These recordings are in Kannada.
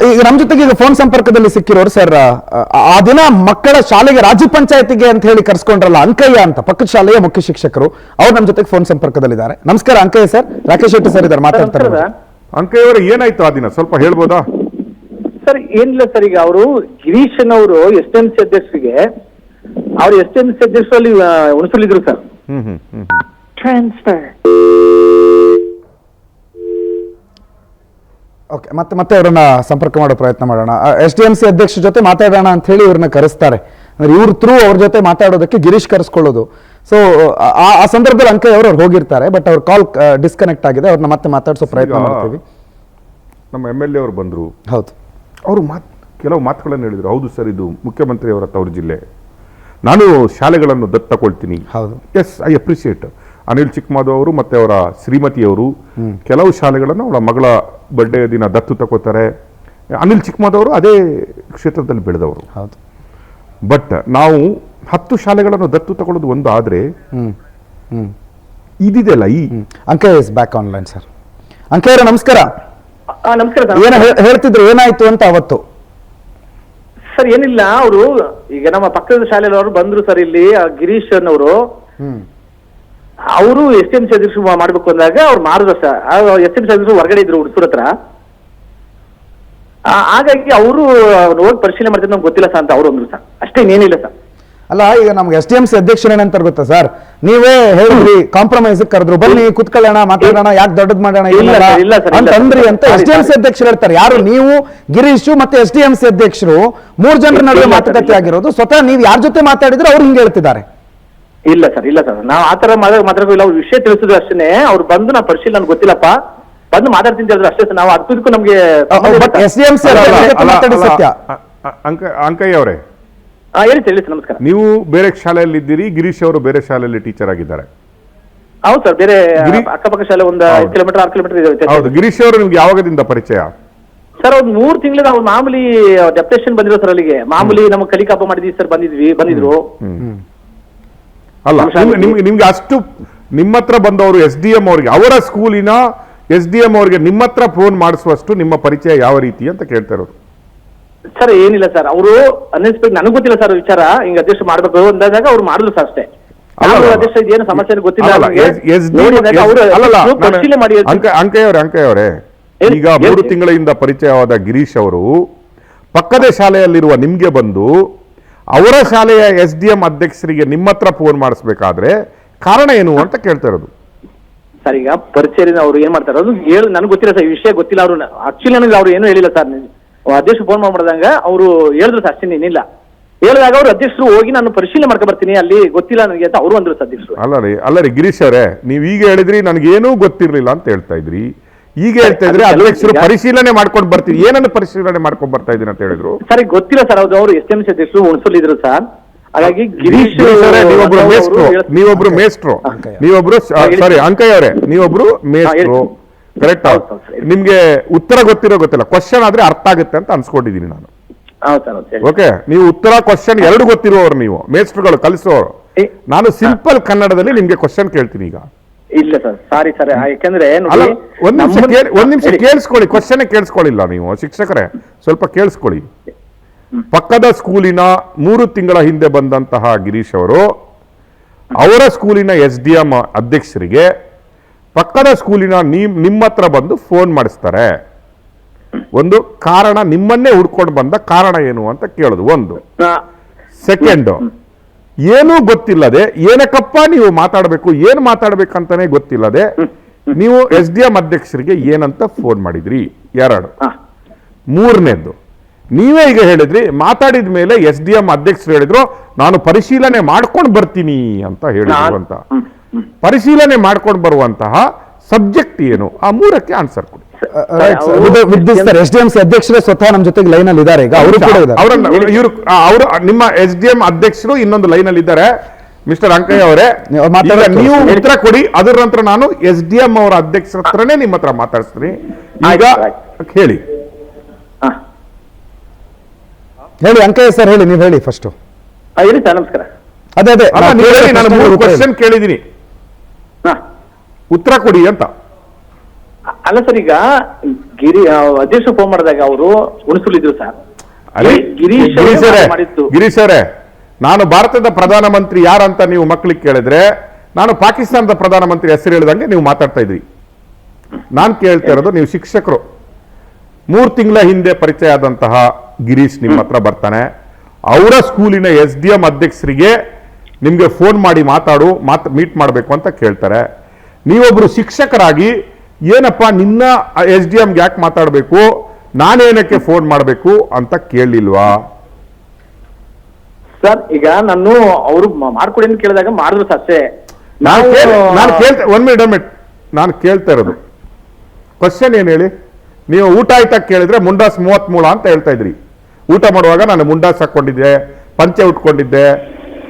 ಈಗ ನಮ್ಮ ಜೊತೆಗೆ ಈಗ ಫೋನ್ ಸಂಪರ್ಕದಲ್ಲಿ ಸಿಕ್ಕಿರೋರು ಸರ್, ಆ ದಿನ ಮಕ್ಕಳ ಶಾಲೆಗೆ ರಾಜ್ಯ ಪಂಚಾಯತಿಗೆ ಅಂತ ಹೇಳಿ ಕರ್ಸ್ಕೊಂಡ್ರಲ್ಲ ಅಂಕಯ್ಯ ಅಂತ, ಪಕ್ಕದ ಶಾಲೆಯ ಮುಖ್ಯ ಶಿಕ್ಷಕರು, ಅವ್ರು ನಮ್ಮ ಜೊತೆಗೆ ಫೋನ್ ಸಂಪರ್ಕದಲ್ಲಿದ್ದಾರೆ. ನಮಸ್ಕಾರ ಅಂಕಯ್ಯ ಸರ್, ರಾಕೇಶ್ ಶೆಟ್ಟಿ ಸರ್ ಇದ್ದಾರೆ, ಮಾತಾಡ್ತಾರೆ. ಅಂಕಯ್ಯ ಅವರು ಏನಾಯ್ತು ಆ ದಿನ ಸ್ವಲ್ಪ ಹೇಳ್ಬೋದಾ ಸರ್? ಏನಿಲ್ಲ ಸರ್, ಈಗ ಅವರು ಗಿರೀಶನ್ ಅವರು STMC ಅಧ್ಯಕ್ಷರಿಗೆ ಅವ್ರು STMC ಅಧ್ಯಕ್ಷರಲ್ಲಿ ಉಣಿಸಲಿದ್ರು ಸರ್. ಟ್ರಾನ್ಸ್ಫರ್. ಓಕೆ, ಮತ್ತೆ ಅವರನ್ನ ಸಂಪರ್ಕ ಮಾಡೋ ಪ್ರಯತ್ನ ಮಾಡೋಣ. SDMC ಅಧ್ಯಕ್ಷ ಜೊತೆ ಮಾತಾಡೋಣ ಅಂತ ಹೇಳಿ ಇವ್ರನ್ನ ಕರೆಸ್ತಾರೆ. ಅಂದ್ರೆ ಇವ್ರ ಥ್ರೂ ಅವ್ರ ಜೊತೆ ಮಾತಾಡೋದಕ್ಕೆ ಗಿರೀಶ್ ಕರೆಸ್ಕೊಳ್ಳೋದು. ಸೊ ಆ ಸಂದರ್ಭದಲ್ಲಿ ಅಂಕಯ್ಯ ಅವರು ಹೋಗಿರ್ತಾರೆ, ಬಟ್ ಅವ್ರ ಕಾಲ್ ಡಿಸ್ಕನೆಕ್ಟ್ ಆಗಿದೆ. ಅವ್ರನ್ನ ಮತ್ತೆ ಮಾತಾಡಿಸೋ ಪ್ರಯತ್ನ ಮಾಡ್ತೀವಿ. ನಮ್ಮ MLA ಅವರು ಬಂದರು. ಹೌದು, ಅವರು ಕೆಲವು ಮಾತುಗಳನ್ನು ಹೇಳಿದರು. ಹೌದು ಸರ್, ಇದು ಮುಖ್ಯಮಂತ್ರಿ ಅವರ ತವರು ಜಿಲ್ಲೆ, ನಾನು ಶಾಲೆಗಳನ್ನು ದತ್ತಕೊಳ್ತೀನಿ. ಹೌದು, ಎಸ್, ಐ ಅಪ್ರಿಷಿಯೇಟ್. ಅನಿಲ್ ಚಿಕ್ಕಮಾಧವ್ ಅವರು ಮತ್ತೆ ಅವರ ಶ್ರೀಮತಿಯವರು ಕೆಲವು ಶಾಲೆಗಳನ್ನು ಅವರ ಮಗಳ ಬರ್ಡೇ ದಿನ ದತ್ತು ತಗೋತಾರೆ. ಅನಿಲ್ ಚಿಕ್ಕಮಾಧವ್ ಅವರು ಅದೇ ಕ್ಷೇತ್ರದಲ್ಲಿ ಬೆಳೆದವರು. ಹೌದು, ಬಟ್ ನಾವು 10 ಶಾಲೆಗಳನ್ನು ದತ್ತು ತಗೊಳ್ಳೋದು ಒಂದು ಆದ್ರೆ ಇದಿದೆಲ್ಲ ಈ Ankaiah is back online sir. Ankaiah ನಮಸ್ಕಾರ. ನಮಸ್ಕಾರ ಏನ ಹೇಳ್ತಿದ್ರು, ಏನಾಯ್ತು ಅಂತ ಅವತ್ತು? ಸರ್ ಏನಿಲ್ಲ, ಅವರು ಈಗ ನಮ್ಮ ಪಕ್ಕದ ಶಾಲೆಯಲ್ಲಿ ಅವರು ಬಂದ್ರು ಸರ್. ಇಲ್ಲಿ ಗಿರೀಶ್ ಅನ್ನವರು ಅವರು STMC ಅಧ್ಯಕ್ಷರು ಮಾಡ್ಬೇಕು ಅಂದಾಗ ಅವ್ರು ಮಾಡಿದ್ರು ಸರ್. STMC ಅಧ್ಯಕ್ಷರು ಹೊರಗಡೆ ಇದ್ರು ಹುಡುಗರ ಹತ್ರ. ಹಾಗಾಗಿ ಅವರು ಹೋಗಿ ಪರಿಶೀಲನೆ ಮಾಡ್ತಿದ್ದು ನಮ್ಗೆ ಗೊತ್ತಿಲ್ಲ ಸರ್ ಅಂತ ಅವ್ರು ಅಂದ್ರು ಸರ್. ಅಷ್ಟೇ, ಇನ್ನೇನಿಲ್ಲ ಸರ್. ಅಲ್ಲ, ಈಗ ನಮ್ಗೆ STMC ಅಧ್ಯಕ್ಷರು ಏನಂತ ಗೊತ್ತಾ ಸರ್, ನೀವೇ ಹೇಳಿದ್ರಿ ಕಾಂಪ್ರಮೈಸ್ ಕರೆದ್ರು, ಬನ್ನಿ ಕುತ್ಕೊಳ್ಳೋಣ ಮಾತಾಡೋಣ, ಯಾಕೆ ದೊಡ್ಡದ್ ಮಾಡೋಣ ಅಂತಂದ್ರಿ ಅಂತ STMC ಅಧ್ಯಕ್ಷರು ಹೇಳ್ತಾರೆ. ಯಾರು? ನೀವು, ಗಿರೀಶು ಮತ್ತೆ STMC ಅಧ್ಯಕ್ಷರು 3 ಜನರ ನಡುವೆ ಮಾತುಕತೆ ಆಗಿರೋದು. ಸ್ವತಃ ನೀವು ಯಾರ ಜೊತೆ ಮಾತಾಡಿದ್ರೆ ಅವ್ರು ಹಿಂಗೆ ಹೇಳ್ತಿದ್ದಾರೆ. ಇಲ್ಲ ಸರ್, ಇಲ್ಲ ಸರ್, ನಾವು ಆತರ ಮಾತಾಡೋದಿಲ್ಲ. ಅವ್ರು ವಿಷಯ ತಿಳಿಸಿದ್ರು ಅಷ್ಟೇ. ಅವ್ರು ಬಂದು ನಾ ಪರಿಶೀಲನೆ ನನ್ಗೆ ಗೊತ್ತಿಲ್ಲಪ್ಪ, ಬಂದು ಮಾತಾಡ್ತೀನಿ ಹೇಳಿದ್ರು ಅಷ್ಟೇ ಸರ್. ನಾವು ಅದಕ್ಕೂ ನಮ್ಗೆ SDMC ಸತ್ಯ. ಅಂಕಯ್ಯ ಅವರೇ ಹೇಳಿ ಹೇಳಿ ಸರ್. ನಮಸ್ಕಾರ. ನೀವು ಬೇರೆ ಶಾಲೆಯಲ್ಲಿ ಇದ್ದೀರಿ, ಗಿರೀಶ್ ಅವರು ಬೇರೆ ಶಾಲೆಯಲ್ಲಿ ಟೀಚರ್ ಆಗಿದ್ದಾರೆ. ಹೌದು ಸರ್, ಬೇರೆ ಅಕ್ಕಪಕ್ಕ ಶಾಲೆ ಒಂದು 5 ಕಿಲೋಮೀಟರ್ 6 ಕಿಲೋಮೀಟರ್ ಇದೆ. ಹೌದು. ಗಿರೀಶ್ ಅವರು ನಿಮ್ಗೆ ಯಾವಾಗದಿಂದ ಪರಿಚಯ? ಸರ್ ಅವ್ರು 3 ತಿಂಗಳಿಂದ ಅವ್ರು ಮಾಮೂಲಿ ಡೆಪ್ಯುಟೇಷನ್ ಬಂದಿರೋ ಸರ್ ಅಲ್ಲಿಗೆ. ಮಾಮೂಲಿ ನಮ್ಮ ಕಲಿಕಾಪ ಮಾಡಿದ್ವಿ ಸರ್, ಬಂದಿದ್ರು. ಅಲ್ಲ, ನಿಮ್ಗೆ ಅಷ್ಟು ನಿಮ್ಮ ಹತ್ರ ಬಂದವರು SDM ಅವರಿಗೆ, ಅವರ ಸ್ಕೂಲಿನ SDM ಅವರಿಗೆ ನಿಮ್ಮ ಹತ್ರ ಫೋನ್ ಮಾಡಿಸುವಷ್ಟು ನಿಮ್ಮ ಪರಿಚಯ ಯಾವ ರೀತಿ ಅಂತ ಕೇಳ್ತಾ ಇರೋದು? ಸರ್ ಏನಿಲ್ಲ ಸರ್, ಅವರು ಅನ್ಎಕ್ಸ್ಪೆಕ್ಟ್, ನನಗೆ ಗೊತ್ತಿಲ್ಲ ಸರ್ ವಿಚಾರ. ಹಿಂಗ ಅಧ್ಯಕ್ಷ ಮಾಡ್ಬೇಕು ಅಂದಾಗ ಅವ್ರು ಮಾಡಿದ್ರು ಸರ್ ಅಷ್ಟೇ. ಅಧ್ಯಕ್ಷ ಇದೇನು ಸಮಸ್ಯೆ ಗೊತ್ತಿಲ್ಲ. ಅಂಕಯ್ಯ ಅವರೇ, ಈಗ 3 ತಿಂಗಳಿಂದ ಪರಿಚಯವಾದ ಗಿರೀಶ್ ಅವರು ಪಕ್ಕದ ಶಾಲೆಯಲ್ಲಿರುವ ನಿಮ್ಗೆ ಬಂದು ಅವರ ಶಾಲೆಯ SDM ಅಧ್ಯಕ್ಷರಿಗೆ ನಿಮ್ಮ ಹತ್ರ ಫೋನ್ ಮಾಡಿಸ್ಬೇಕಾದ್ರೆ ಕಾರಣ ಏನು ಅಂತ ಕೇಳ್ತಾ ಇರೋದು? ಸರ್ ಈಗ ಪರಿಚಯ ಅವ್ರು ಏನ್ ಮಾಡ್ತಾರೆ ಅದು ನನಗೆ ಗೊತ್ತಿಲ್ಲ ಸರ್, ಈ ವಿಷಯ ಗೊತ್ತಿಲ್ಲ. ಅವ್ರು ಆಕ್ಚುಲಿ ನನಗೆ ಅವ್ರು ಏನು ಹೇಳಿಲ್ಲ ಸರ್. ಅಧ್ಯಕ್ಷರು ಫೋನ್ ಮಾಡ್ದಂಗ ಅವರು ಹೇಳಿದ್ರು ಸರ್, ಅಷ್ಟೇ ಏನಿಲ್ಲ. ಹೇಳಿದಾಗ ಅವ್ರು ಅಧ್ಯಕ್ಷರು ಹೋಗಿ ನಾನು ಪರಿಶೀಲನೆ ಮಾಡ್ಕೊ ಬರ್ತೀನಿ, ಅಲ್ಲಿ ಗೊತ್ತಿಲ್ಲ ನನಗೆ ಅಂತ ಅವರು ಅಂದ್ರು ಸರ್ ಅಧ್ಯಕ್ಷರು. ಅಲ್ಲ ರೀ ಗಿರೀಶ್ ಅವರೇ, ನೀವು ಈಗ ಹೇಳಿದ್ರಿ ನನಗೇನೂ ಗೊತ್ತಿರ್ಲಿಲ್ಲ ಅಂತ ಹೇಳ್ತಾ ಇದ್ರಿ. ಈಗ ಹೇಳ್ತಾ ಇದ್ರೆ ಅಧ್ಯಕ್ಷರು ಪರಿಶೀಲನೆ ಮಾಡ್ಕೊಂಡು ಬರ್ತೀನಿ, ಏನನ್ನು ಪರಿಶೀಲನೆ ಮಾಡ್ಕೊಂಡು ಬರ್ತಾ ಇದ್ದೀನಿ ಅಂತ ಹೇಳಿದ್ರು ಸರ್. ಗೊತ್ತಿಲ್ಲ ಸರ್, ಅವರು STMC ಅಧ್ಯಕ್ಷರು ಉಣಿಸಲಿದ್ರು ಸರ್. ಹಾಗಾಗಿ ಗಿರೀಶ್ ನೀವೊಬ್ರು ಮೇಸ್ಟ್ರು, ಸಾರಿ ಅಂಕಯ್ಯ ಅವರೇ, ನೀವೊಬ್ರು ಮೇಸ್ಟ್ರು, ಕರೆಕ್ಟ್? ನಿಮ್ಗೆ ಉತ್ತರ ಗೊತ್ತಿಲ್ಲ, ಕ್ವಶನ್ ಆದ್ರೆ ಅರ್ಥ ಆಗುತ್ತೆ ಅಂತ ಅನ್ಸ್ಕೊಂಡಿದೀನಿ ನಾನು. ಓಕೆ, ನೀವು ಉತ್ತರ ಕ್ವಶನ್ 2 ಗೊತ್ತಿರುವವರು, ನೀವು ಮೇಸ್ಟ್ರುಗಳು ಕಲಿಸೋರು. ನಾನು ಸಿಂಪಲ್ ಕನ್ನಡದಲ್ಲಿ ನಿಮ್ಗೆ ಕ್ವಶನ್ ಕೇಳ್ತೀನಿ ಈಗ. ಇಲ್ಲ ಸರ್, ಸಾರಿ ಸರ್, ಯಾಕಂದ್ರೆ ಒಂದ್ ನಿಮಿಷ ಕೇಳಿಸ್ಕೊಳ್ಳಿ, ಕ್ವಶನ್ ಕೇಳಿಸ್ಕೊಳ್ಳಿಲ್ಲ ನೀವು ಶಿಕ್ಷಕರೇ, ಸ್ವಲ್ಪ ಕೇಳಿಸ್ಕೊಳ್ಳಿ. ಪಕ್ಕದ ಸ್ಕೂಲಿನ 3 ತಿಂಗಳ ಹಿಂದೆ ಬಂದಂತಹ ಗಿರೀಶ್ ಅವರು ಅವರ ಸ್ಕೂಲಿನ SDM ಅಧ್ಯಕ್ಷರಿಗೆ ಪಕ್ಕದ ಸ್ಕೂಲಿನ ನಿಮ್ಮ ಹತ್ರ ಬಂದು ಫೋನ್ ಮಾಡಿಸ್ತಾರೆ. ಒಂದು ಕಾರಣ, ನಿಮ್ಮನ್ನೇ ಹುಡ್ಕೊಂಡು ಬಂದ ಕಾರಣ ಏನು ಅಂತ ಕೇಳೋದು ಒಂದು. ಸೆಕೆಂಡ್, ಏನೂ ಗೊತ್ತಿಲ್ಲದೆ ಏನಕ್ಕಪ್ಪ ನೀವು ಮಾತಾಡಬೇಕು, ಏನು ಮಾತಾಡ್ಬೇಕಂತಾನೆ ಗೊತ್ತಿಲ್ಲದೆ ನೀವು SDM ಅಧ್ಯಕ್ಷರಿಗೆ ಏನಂತ ಫೋನ್ ಮಾಡಿದ್ರಿ? 2. 3ನೇದ್ದು, ನೀವೇ ಈಗ ಹೇಳಿದ್ರಿ, ಮಾತಾಡಿದ ಮೇಲೆ SDM ಅಧ್ಯಕ್ಷರು ಹೇಳಿದ್ರು ನಾನು ಪರಿಶೀಲನೆ ಮಾಡ್ಕೊಂಡು ಬರ್ತೀನಿ ಅಂತ ಹೇಳಿದ್ರು ಅಂತ. ಪರಿಶೀಲನೆ ಮಾಡ್ಕೊಂಡು ಬರುವಂತಹ ಸಬ್ಜೆಕ್ಟ್ ಏನು? ಆ 3ಕ್ಕೆ ಆನ್ಸರ್ ಕೊಡಿ. SDMC ಅಧ್ಯಕ್ಷರೇ ಸ್ವತಃ ನಮ್ಮ ಜೊತೆಗೆ ಲೈನ್ ಅಲ್ಲಿ ಇದ್ದಾರೆ. ಈಗ ಅವರು ನಿಮ್ಮ SDM ಅಧ್ಯಕ್ಷರು ಇನ್ನೊಂದು ಲೈನ್ ಅಲ್ಲಿ ಇದ್ದಾರೆ. ಮಿಸ್ಟರ್ ಅಂಕಯ್ಯ ಅವರೇ, ನೀವು ಉತ್ತರ ಕೊಡಿ, ಅದರ ನಂತರ ನಾನು SDM ಅವರ ಅಧ್ಯಕ್ಷರ ಹತ್ರನೇ ನಿಮ್ಮ ಹತ್ರ ಮಾತಾಡ್ತೀನಿ. ಈಗ ಹೇಳಿ ಅಂಕಯ್ಯ ಸರ್, ಹೇಳಿ, ನೀವು ಹೇಳಿ ಫಸ್ಟ್. ಹೇಳಿ ಸರ್. ನಮಸ್ಕಾರ. ಅದೇ ನಾನು 3 ಕ್ವಶನ್ ಕೇಳಿದ್ದೀನಿ, ಉತ್ತರ ಕೊಡಿ ಅಂತ. ಅಲ್ಲ ಸರ್, ಈಗ ಅಧ್ಯಕ್ಷರು ಫೋನ್ ಮಾಡಿದಾಗ ಅವರು ಹುಣಸೂಲಿದ್ರು ಸರ್. ಅದೇ ಗಿರೀಶ್ ಮಾಡಿತ್ತು. ಗಿರೀಶ್ ಅವರೇ, ನಾನು ಭಾರತದ ಪ್ರಧಾನಮಂತ್ರಿ ಯಾರಂತ ನೀವು ಮಕ್ಕಳಿಗೆ ಕೇಳಿದ್ರೆ ನಾನು ಪಾಕಿಸ್ತಾನದ ಪ್ರಧಾನಮಂತ್ರಿ ಹೆಸರು ಹೇಳಿದಂಗೆ ನೀವು ಮಾತಾಡ್ತಾ ಇದ್ರಿ. ನಾನು ಕೇಳ್ತಾ ಇರೋದು, ನೀವು ಶಿಕ್ಷಕರು 3 ತಿಂಗಳ ಹಿಂದೆ ಪರಿಚಯ ಆದಂತಹ ಗಿರೀಶ್ ನಿಮ್ಮ ಹತ್ರ ಬರ್ತಾನೆ, ಅವರ ಸ್ಕೂಲಿನ SDM ಅಧ್ಯಕ್ಷರಿಗೆ ನಿಮ್ಗೆ ಫೋನ್ ಮಾಡಿ ಮೀಟ್ ಮಾಡಬೇಕು ಅಂತ ಕೇಳ್ತಾರೆ. ನೀವೊಬ್ರು ಶಿಕ್ಷಕರಾಗಿ ಏನಪ್ಪ ನಿನ್ನ SDMಗೆ ಯಾಕೆ ಮಾತಾಡಬೇಕು, ನಾನೇನಕ್ಕೆ ಫೋನ್ ಮಾಡಬೇಕು ಅಂತ ಕೇಳಲಿಲ್ವಾ? ಸರ್, ಈಗ ನಾನು ಅವರು ಮಾಡ್ಕೊಡಿ ಅಂತ ಕೇಳಿದಾಗ ಮಾಡಿದ್ರು ಸರ್. ನಾನು ಕೇಳ್ತಾ ಇರೋದು ಕ್ವಶನ್ ಏನ್ ಹೇಳಿ. ನೀವು ಊಟ ಆಯ್ತಾ ಕೇಳಿದ್ರೆ ಮುಂಡಾಸ್ 33 ಅಂತ ಹೇಳ್ತಾ ಇದ್ರಿ. ಊಟ ಮಾಡುವಾಗ ನಾನು ಮುಂಡಾಸ್ ಹಾಕೊಂಡಿದ್ದೆ, ಪಂಚೆ ಉಟ್ಕೊಂಡಿದ್ದೆ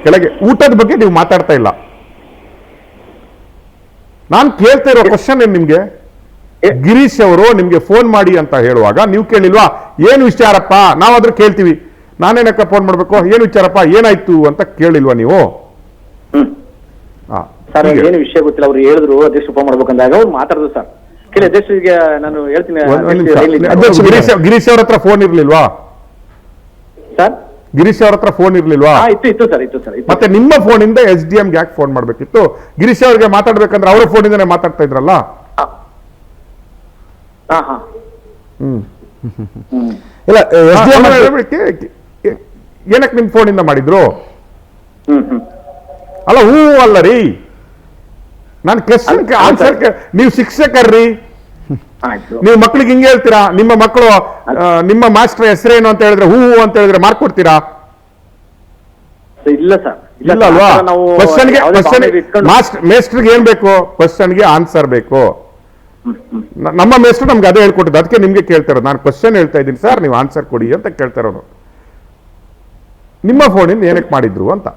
ಕೆಳಗೆ. ಊಟದ ಬಗ್ಗೆ ನೀವು ಮಾತಾಡ್ತಾ ಇಲ್ಲ. ನಾನು ಕೇಳ್ತಾ ಇರೋ ಕ್ವಶನ್ ಏನ್ ನಿಮ್ಗೆ, ಗಿರೀಶ್ ಅವರು ನಿಮ್ಗೆ ಫೋನ್ ಮಾಡಿ ಅಂತ ಹೇಳುವಾಗ ನೀವು ಕೇಳಿಲ್ವಾ ಏನು ವಿಚಾರಪ್ಪ? ನಾವಾದ್ರೂ ಕೇಳ್ತೀವಿ, ನಾನೇನಕ್ಕ ಫೋನ್ ಮಾಡ್ಬೇಕು, ಏನು ವಿಚಾರಪ್ಪ, ಏನಾಯ್ತು ಅಂತ ಕೇಳಿಲ್ವಾ ನೀವು? ಸರ್, ಏನು ವಿಷಯ ಗೊತ್ತಿಲ್ಲ, ಅವ್ರು ಹೇಳಿದ್ರು ಅಧ್ಯಕ್ಷ ಫೋನ್ ಮಾಡ್ಬೇಕಂದಾಗ ಅವ್ರು ಮಾತಾಡಿದ್ರು ಸರ್. ಕೇಳಿ ಅಧ್ಯಕ್ಷರಿಗೆ ನಾನು ಹೇಳ್ತೀನಿ. ಗಿರೀಶ್ ಅವ್ರ ಹತ್ರ ಫೋನ್ ಇರ್ಲಿಲ್ವಾ ಸರ್? ಗಿರೀಶ್ ಅವ್ರ ಹತ್ರ ಫೋನ್ ಇರ್ಲಿಲ್ವಾ? ಇತ್ತು ಸರ್. ಮತ್ತೆ ನಿಮ್ಮ ಫೋನ್ ಇಂದ SDMಗೆ ಯಾಕೆ ಫೋನ್ ಮಾಡ್ಬೇಕಿತ್ತು? ಗಿರೀಶ್ ಅವ್ರಿಗೆ ಮಾತಾಡ್ಬೇಕಂದ್ರೆ ಅವರ ಫೋನ್ ಇಂದಾನೆ ಮಾತಾಡ್ತಾ ಇದ್ರಲ್ಲ. ಇಲ್ಲ, ಏನಕ್ಕೆ ನಿಮ್ ಫೋನ್ ಇಂದ ಮಾಡಿದ್ರು? ಅಲ್ಲ, ಅಲ್ಲ ರೀ, ನಾನು ಕ್ವೆಶ್ಚನ್ ಆನ್ಸರ್. ನೀವು ಶಿಕ್ಷಕರ್ರಿ, ನೀವು ಮಕ್ಳಿಗೆ ಹಿಂಗೆ ಹೇಳ್ತೀರಾ? ನಿಮ್ಮ ಮಕ್ಕಳು ನಿಮ್ಮ ಮಾಸ್ಟರ್ ಹೆಸರೇನು ಅಂತ ಹೇಳಿದ್ರೆ ಅಂತ ಹೇಳಿದ್ರೆ ಮಾರ್ಕ್ ಕೊಡ್ತೀರಾ? ಇಲ್ಲ ಸರ್, ಇಲ್ಲ ಅಲ್ವಾ? ಮೇಸ್ಟರ್ಗೆ ಏನ್ ಬೇಕು? ಕ್ವಶನ್ಗೆ ಆನ್ಸರ್ ಬೇಕು. ನಮ್ಮ ಮೇಸ್ಟರ್ ನಮ್ಗೆ ಅದೇ ಹೇಳ್ಕೊಟ್ಟಿದ್ದು, ಅದಕ್ಕೆ ನಿಮ್ಗೆ ಕೇಳ್ತಾ ಇರೋದು. ನಾನು ಕ್ವಶನ್ ಹೇಳ್ತಾ ಇದ್ದೀನಿ ಸರ್, ನೀವು ಆನ್ಸರ್ ಕೊಡಿ ಅಂತ ಕೇಳ್ತಾ ಇರೋದು. ನಿಮ್ಮ ಫೋನಿಂದ ಏನಕ್ಕೆ ಮಾಡಿದ್ರು ಅಂತ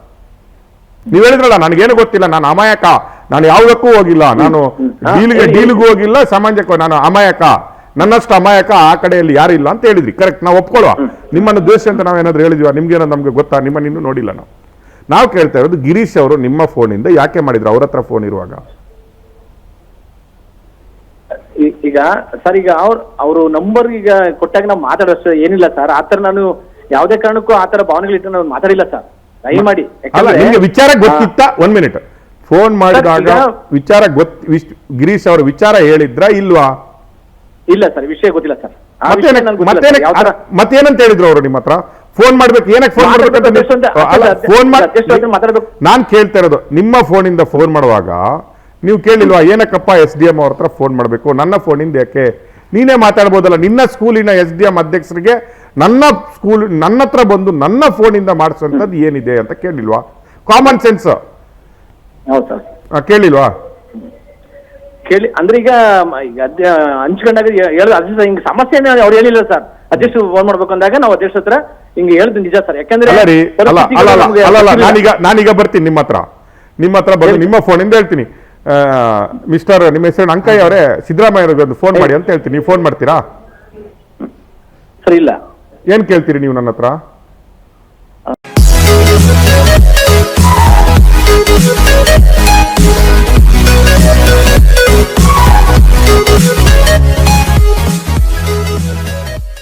ನೀವು ಹೇಳಿದ್ರಲ್ಲ. ನನಗೇನು ಗೊತ್ತಿಲ್ಲ, ನಾನು ಅಮಾಯಕ, ನಾನು ಯಾವುದಕ್ಕೂ ಹೋಗಿಲ್ಲ, ನಾನು ಡೀಲ್ಗೂ ಹೋಗಿಲ್ಲ, ಸಮಾಜಕ್ಕೂ ನಾನು ಅಮಾಯಕ, ನನ್ನಷ್ಟು ಅಮಾಯಕ ಆ ಕಡೆಯಲ್ಲಿ ಯಾರಿಲ್ಲ ಅಂತ ಹೇಳಿದ್ರಿ. ಕರೆಕ್ಟ್, ನಾವು ಒಪ್ಕೊಳ್ಳುವ. ನಿಮ್ಮನ್ನು ದ್ವೇಷ ಅಂತ ನಾವೇನಾದ್ರೂ ಹೇಳಿದ್ವಿ? ನಿಮ್ಗೇನೋ ನಮ್ಗೆ ಗೊತ್ತಾ? ನಿಮ್ಮನ್ನು ಇನ್ನೂ ನೋಡಿಲ್ಲ ನಾವು ಕೇಳ್ತಾ ಇರೋದು, ಗಿರೀಶ್ ಅವರು ನಿಮ್ಮ ಫೋನಿಂದ ಯಾಕೆ ಮಾಡಿದ್ರು ಅವ್ರ ಹತ್ರ ಫೋನ್ ಇರುವಾಗ? ಈಗ ಸರ್, ಈಗ ಅವರು ನಂಬರ್ ಈಗ ಕೊಟ್ಟಾಗ ನಾವು ಮಾತಾಡೋಷ್ಟು ಏನಿಲ್ಲ ಸರ್. ಆತರ ನಾನು ಯಾವುದೇ ಕಾರಣಕ್ಕೂ ಆತರ ಭಾವನೆಗಳಿಟ್ಟು ನಾವು ಮಾತಾಡಿಲ್ಲ ಸರ್, ದಯಮಾಡಿ. ಅಲ್ಲ, ನಿಮ್ಗೆ ವಿಚಾರ ಗೊತ್ತಿತ್ತ? 1 ಮಿನಿಟ್. ಫೋನ್ ಮಾಡಿದಾಗ ವಿಚಾರ ಗಿರೀಶ್ ಅವ್ರ ವಿಚಾರ ಹೇಳಿದ್ರ ಇಲ್ವಾ? ಇಲ್ಲ ಸರ್, ವಿಷಯ ಗೊತ್ತಿಲ್ಲ ಸರ್. ಮತ್ತೇನಂತ ಹೇಳಿದ್ರು ಅವರು ನಿಮ್ಮ ಹತ್ರ? ಫೋನ್ ಮಾಡ್ಬೇಕು, ಏನಕ್ಕೆ ಫೋನ್ ಮಾಡ್ಬೇಕು? ನಾನ್ ಕೇಳ್ತಾ ಇರೋದು, ನಿಮ್ಮ ಫೋನಿಂದ ಫೋನ್ ಮಾಡುವಾಗ ನೀವು ಕೇಳಿಲ್ವಾ ಏನಕ್ಕಪ್ಪ SDM ಅವ್ರ ಹತ್ರ ಫೋನ್ ಮಾಡ್ಬೇಕು, ನನ್ನ ಫೋನಿಂದ ಯಾಕೆ? ನೀನೇ ಮಾತಾಡ್ಬೋದಲ್ಲ, ನಿನ್ನ ಸ್ಕೂಲಿನ SDM ಅಧ್ಯಕ್ಷರಿಗೆ ನನ್ನ ಹತ್ರ ಬಂದು ನನ್ನ ಫೋನಿಂದ ಮಾಡಿಸುವಂಥದ್ದು ಏನಿದೆ ಅಂತ ಕೇಳಿಲ್ವಾ? Common sense ಕೇಳಿಲ್ವಾ? ಕೇಳಿ ಅಂದ್ರೆ ಈಗ ಹಂಚ್ಕೊಂಡಾಗ ಹೇಳಿದ ಹಿಂಗ್ ಸಮಸ್ಯೆ ಅವ್ರು ಹೇಳಿಲ್ಲ ಸರ್. ಅಧ್ಯಕ್ಷ ಫೋನ್ ಮಾಡ್ಬೇಕು ಅಂದಾಗ ನಾವು ಅಧ್ಯಕ್ಷ ಹತ್ರ ಹಿಂಗೆ ಹೇಳಿದ್ ನಿಜ ಸರ್. ಯಾಕಂದ್ರೆ ನಾನೀಗ ಬರ್ತೀನಿ ನಿಮ್ಮ ಹತ್ರ ಬಂದು ನಿಮ್ಮ ಫೋನಿಂದ ಹೇಳ್ತೀನಿ, ಮಿಸ್ಟರ್ ನಿಮ್ಮ ಹೆಸರು ಅಂಕಯ್ಯ ಅವರೇ, ಸಿದ್ದರಾಮಯ್ಯ ಫೋನ್ ಮಾಡಿ ಅಂತ ಹೇಳ್ತೀನಿ. ನೀವು ಫೋನ್ ಮಾಡ್ತೀರಾ? ಸರ್ ಇಲ್ಲ. ಏನ್ ಕೇಳ್ತೀರಿ ನೀವು ನನ್ನ ಹತ್ರ?